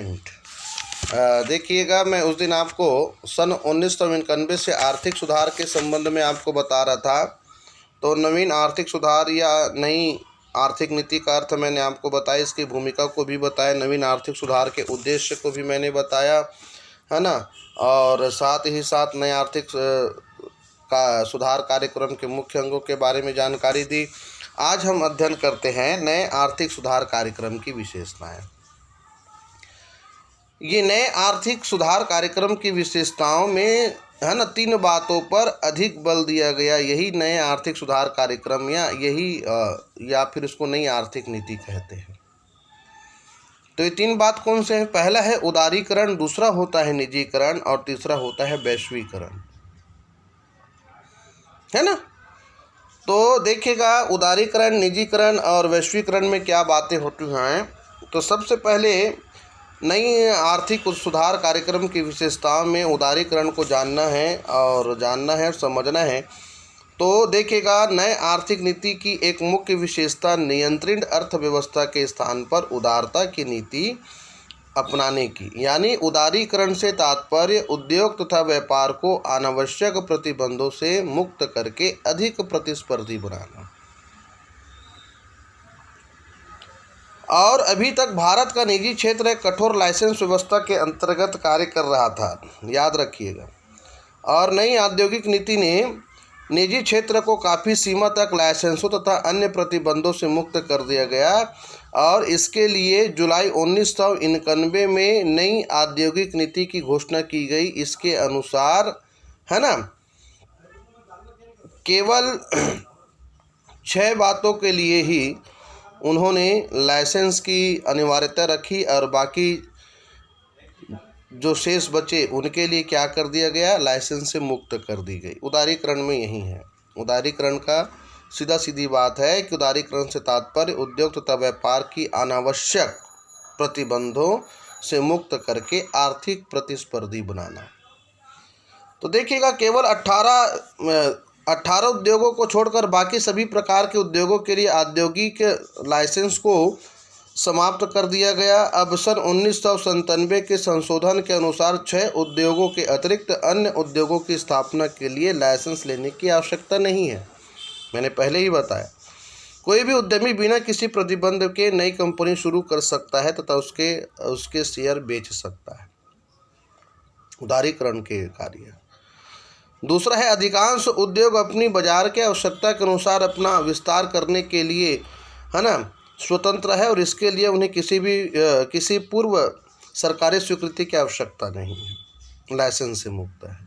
Point. देखिएगा, मैं उस दिन आपको सन 1991 से आर्थिक सुधार के संबंध में आपको बता रहा था। तो नवीन आर्थिक सुधार या नई आर्थिक नीति का अर्थ मैंने आपको बताया, इसकी भूमिका को भी बताया, नवीन आर्थिक सुधार के उद्देश्य को भी मैंने बताया, है ना। और साथ ही साथ नए आर्थिक का सुधार कार्यक्रम के मुख्य अंगों के बारे में जानकारी दी। आज हम अध्ययन करते हैं नए आर्थिक सुधार कार्यक्रम की विशेषताएं। ये नए आर्थिक सुधार कार्यक्रम की विशेषताओं में, है ना, 3 बातों पर अधिक बल दिया गया। यही नए आर्थिक सुधार कार्यक्रम या फिर उसको नई आर्थिक नीति कहते हैं। तो ये 3 बात कौन से हैं? पहला है उदारीकरण, दूसरा होता है निजीकरण और तीसरा होता है वैश्वीकरण, है ना। तो देखिएगा, उदारीकरण, निजीकरण और वैश्वीकरण में क्या बातें होती हैं। तो सबसे पहले नई आर्थिक सुधार कार्यक्रम की विशेषताओं में उदारीकरण को जानना है और समझना है। तो देखिएगा, नए आर्थिक नीति की एक मुख्य विशेषता नियंत्रित अर्थव्यवस्था के स्थान पर उदारता की नीति अपनाने की, यानी उदारीकरण से तात्पर्य उद्योग तथा व्यापार को अनावश्यक प्रतिबंधों से मुक्त करके अधिक प्रतिस्पर्धी बनाना। और अभी तक भारत का निजी क्षेत्र एक कठोर लाइसेंस व्यवस्था के अंतर्गत कार्य कर रहा था, याद रखिएगा। और नई औद्योगिक नीति ने निजी क्षेत्र को काफ़ी सीमा तक लाइसेंसों तथा अन्य प्रतिबंधों से मुक्त कर दिया गया। और इसके लिए जुलाई 1991 में नई औद्योगिक नीति की घोषणा की गई। इसके अनुसार, है ना, केवल 6 बातों के लिए ही उन्होंने लाइसेंस की अनिवार्यता रखी और बाकी जो शेष बचे उनके लिए क्या कर दिया गया, लाइसेंस से मुक्त कर दी गई। उदारीकरण में यही है। उदारीकरण का सीधी बात है कि उदारीकरण से तात्पर्य उद्योग तथा व्यापार की अनावश्यक प्रतिबंधों से मुक्त करके आर्थिक प्रतिस्पर्धी बनाना। तो देखिएगा, केवल 18 उद्योगों को छोड़कर बाकी सभी प्रकार के उद्योगों के लिए औद्योगिक लाइसेंस को समाप्त कर दिया गया। अब सन 1997 के संशोधन के अनुसार 6 उद्योगों के अतिरिक्त अन्य उद्योगों की स्थापना के लिए लाइसेंस लेने की आवश्यकता नहीं है। मैंने पहले ही बताया, कोई भी उद्यमी बिना किसी प्रतिबंध के नई कंपनी शुरू कर सकता है तथा उसके शेयर बेच सकता है। उदारीकरण के कार्य। दूसरा है, अधिकांश उद्योग अपनी बाजार के आवश्यकता के अनुसार अपना विस्तार करने के लिए, है ना, स्वतंत्र है और इसके लिए उन्हें किसी पूर्व सरकारी स्वीकृति की आवश्यकता नहीं है, लाइसेंस से मुक्त है।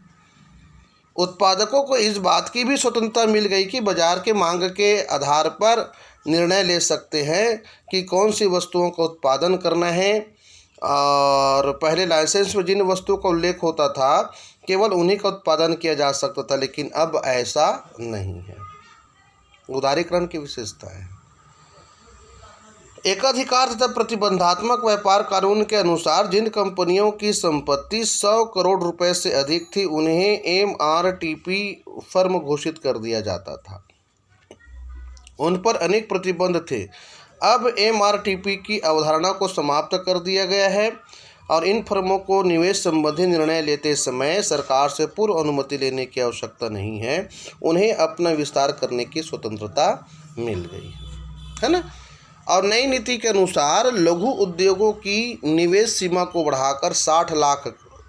उत्पादकों को इस बात की भी स्वतंत्रता मिल गई कि बाजार के मांग के आधार पर निर्णय ले सकते हैं कि कौन सी वस्तुओं का उत्पादन करना है। और पहले लाइसेंस में जिन वस्तुओं का उल्लेख होता था केवल उन्हीं का उत्पादन किया जा सकता था, लेकिन अब ऐसा नहीं है। उदारीकरण की विशेषता है। एकाधिकार तथा प्रतिबंधात्मक व्यापार कानून के अनुसार जिन कंपनियों की संपत्ति 100 करोड़ रुपए से अधिक थी उन्हें MRTP फर्म घोषित कर दिया जाता था। उन पर अनेक प्रतिबंध थे। अब MRTP की अवधारणा को समाप्त कर दिया गया है और इन फर्मों को निवेश संबंधी निर्णय लेते समय सरकार से पूर्व अनुमति लेने की आवश्यकता नहीं है। उन्हें अपना विस्तार करने की स्वतंत्रता मिल गई है ना। और नई नीति के अनुसार लघु उद्योगों की निवेश सीमा को बढ़ाकर 60 लाख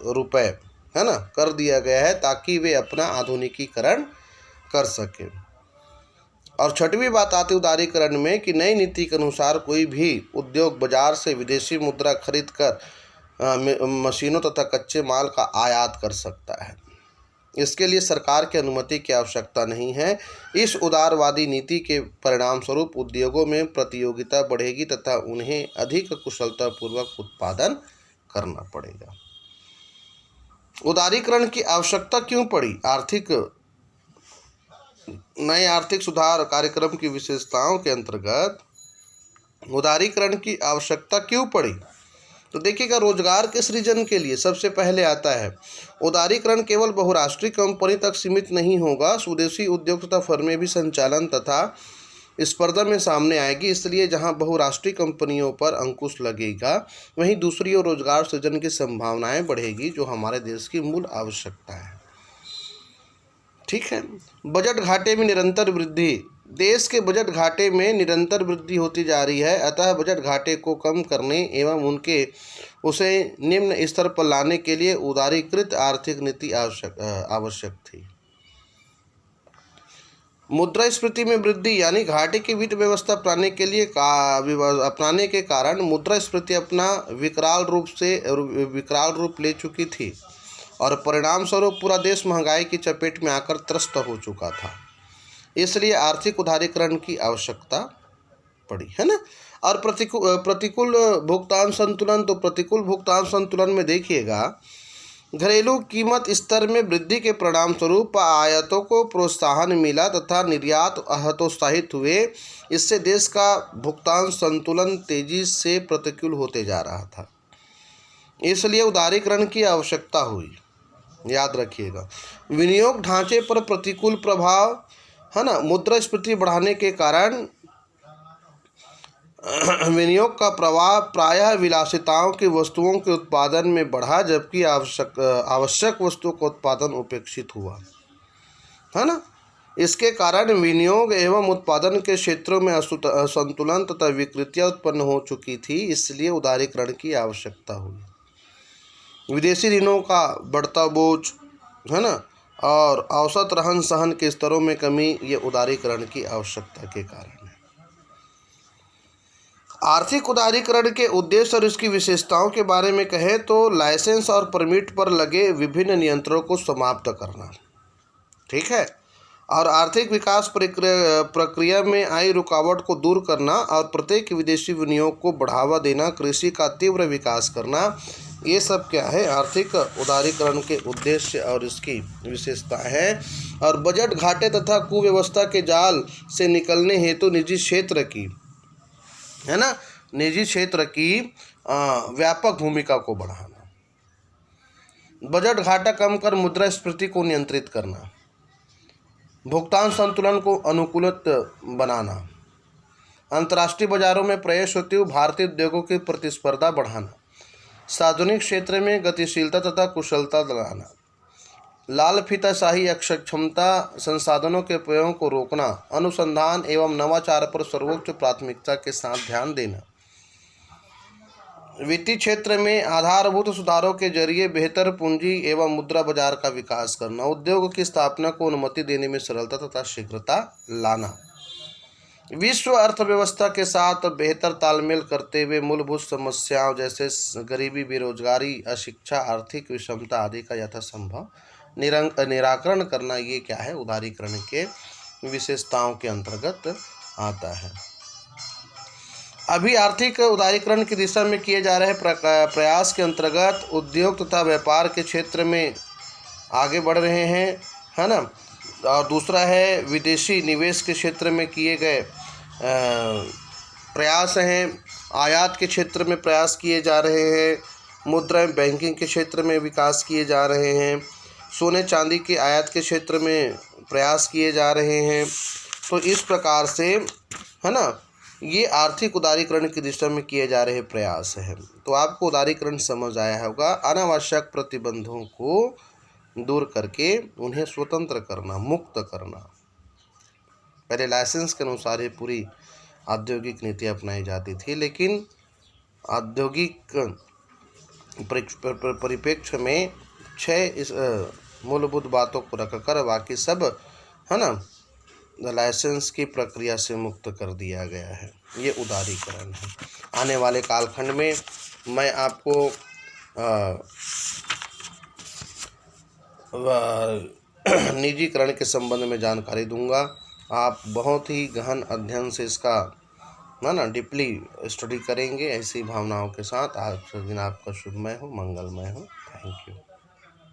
रुपए, है ना, कर दिया गया है ताकि वे अपना आधुनिकीकरण कर सकें। और 6वीं बात आती उदारीकरण में कि नई नीति के अनुसार कोई भी उद्योग बाजार से विदेशी मुद्रा खरीद कर मशीनों तथा कच्चे माल का आयात कर सकता है। इसके लिए सरकार की अनुमति की आवश्यकता नहीं है। इस उदारवादी नीति के परिणाम स्वरूप उद्योगों में प्रतियोगिता बढ़ेगी तथा उन्हें अधिक कुशलतापूर्वक उत्पादन करना पड़ेगा। उदारीकरण की आवश्यकता क्यों पड़ी? नए आर्थिक सुधार कार्यक्रम की विशेषताओं के अंतर्गत उदारीकरण की आवश्यकता क्यों पड़ी? तो देखिएगा, रोजगार के सृजन के लिए सबसे पहले आता है उदारीकरण केवल बहुराष्ट्रीय कंपनी तक सीमित नहीं होगा, स्वदेशी उद्योग तथा फर्में भी संचालन तथा स्पर्धा में सामने आएगी। इसलिए जहां बहुराष्ट्रीय कंपनियों पर अंकुश लगेगा, वहीं दूसरी ओर रोजगार सृजन की संभावनाएं बढ़ेगी, जो हमारे देश की मूल आवश्यकता है। ठीक है। बजट घाटे में निरंतर वृद्धि। देश के बजट घाटे में निरंतर वृद्धि होती जा रही है, अतः बजट घाटे को कम करने एवं उसे निम्न स्तर पर लाने के लिए उदारीकृत आर्थिक नीति आवश्यक थी। मुद्रास्फीति में वृद्धि, यानी घाटे की वित्त व्यवस्था अपनाने के कारण मुद्रास्फीति अपना विकराल रूप ले चुकी थी और परिणाम स्वरूप पूरा देश महंगाई की चपेट में आकर त्रस्त हो चुका था। इसलिए आर्थिक उदारीकरण की आवश्यकता पड़ी, है ना। और प्रतिकूल भुगतान संतुलन, तो प्रतिकूल भुगतान संतुलन में देखिएगा, घरेलू कीमत स्तर में वृद्धि के परिणाम स्वरूप आयातों को प्रोत्साहन मिला तथा निर्यात हतोत्साहित हुए। इससे देश का भुगतान संतुलन तेजी से प्रतिकूल होते जा रहा था। इसलिए उदारीकरण की आवश्यकता हुई, याद रखिएगा। विनियोग ढांचे पर प्रतिकूल प्रभाव, है ना। मुद्रास्फीति बढ़ाने के कारण विनियोग का प्रवाह प्रायः विलासिताओं की वस्तुओं के उत्पादन में बढ़ा, जबकि आवश्यक वस्तुओं का उत्पादन उपेक्षित हुआ, है ना। इसके कारण विनियोग एवं उत्पादन के क्षेत्रों में असंतुलन तथा विकृतियां उत्पन्न हो चुकी थी। इसलिए उदारीकरण की आवश्यकता हुई। विदेशी ऋणों का बढ़ता बोझ, है ना, और औसत रहन सहन के स्तरों में कमी, ये उदारीकरण की आवश्यकता के कारण है। आर्थिक उदारीकरण के उद्देश्य और इसकी विशेषताओं के बारे में कहें तो लाइसेंस और परमिट पर लगे विभिन्न नियंत्रणों को समाप्त करना, ठीक है, और आर्थिक विकास प्रक्रिया में आई रुकावट को दूर करना और प्रत्येक विदेशी विनियोग को बढ़ावा देना, कृषि का तीव्र विकास करना, ये सब क्या है, आर्थिक उदारीकरण के उद्देश्य और इसकी विशेषता है। और बजट घाटे तथा कुव्यवस्था के जाल से निकलने हेतु निजी क्षेत्र की, है ना, निजी क्षेत्र की व्यापक भूमिका को बढ़ाना, बजट घाटा कम कर मुद्रास्फीति को नियंत्रित करना, भुगतान संतुलन को अनुकूलित बनाना, अंतर्राष्ट्रीय बाजारों में प्रवेश होते हुए भारतीय उद्योगों की प्रतिस्पर्धा बढ़ाना, सार्वजनिक क्षेत्र में गतिशीलता तथा कुशलता लाना, लाल फीताशाही अक्षमता संसाधनों के प्रयोग को रोकना, अनुसंधान एवं नवाचार पर सर्वोच्च प्राथमिकता के साथ ध्यान देना, वित्तीय क्षेत्र में आधारभूत सुधारों के जरिए बेहतर पूंजी एवं मुद्रा बाजार का विकास करना, उद्योग की स्थापना को अनुमति देने में सरलता तथा शीघ्रता लाना, विश्व अर्थव्यवस्था के साथ बेहतर तालमेल करते हुए मूलभूत समस्याओं जैसे गरीबी, बेरोजगारी, अशिक्षा, आर्थिक विषमता आदि का यथासंभव निराकरण करना, ये क्या है, उदारीकरण के विशेषताओं के अंतर्गत आता है। अभी आर्थिक उदारीकरण की दिशा में किए जा रहे प्रयास के अंतर्गत उद्योग तथा व्यापार के क्षेत्र में आगे बढ़ रहे हैं, है ना। और दूसरा है विदेशी निवेश के क्षेत्र में किए गए प्रयास हैं, आयात के क्षेत्र में प्रयास किए जा रहे हैं, मुद्रा बैंकिंग के क्षेत्र में विकास किए जा रहे हैं, सोने चांदी के आयात के क्षेत्र में प्रयास किए जा रहे हैं। तो इस प्रकार से, है ना, ये आर्थिक उदारीकरण की दिशा में किए जा रहे प्रयास हैं। तो आपको उदारीकरण समझ आया होगा। अनावश्यक प्रतिबंधों को दूर करके उन्हें स्वतंत्र करना, मुक्त करना। पहले लाइसेंस के अनुसार ये पूरी औद्योगिक नीति अपनाई जाती थी, लेकिन औद्योगिक परिप्रेक्ष्य में 6 मूलभूत बातों को रखकर बाकी सब, है ना, लाइसेंस की प्रक्रिया से मुक्त कर दिया गया है। ये उदारीकरण है। आने वाले कालखंड में मैं आपको निजीकरण के संबंध में जानकारी दूंगा। आप बहुत ही गहन अध्ययन से इसका, है ना, डीपली स्टडी करेंगे। ऐसी भावनाओं के साथ आज का दिन आपका शुभमय हो, मंगलमय हो। Thank you.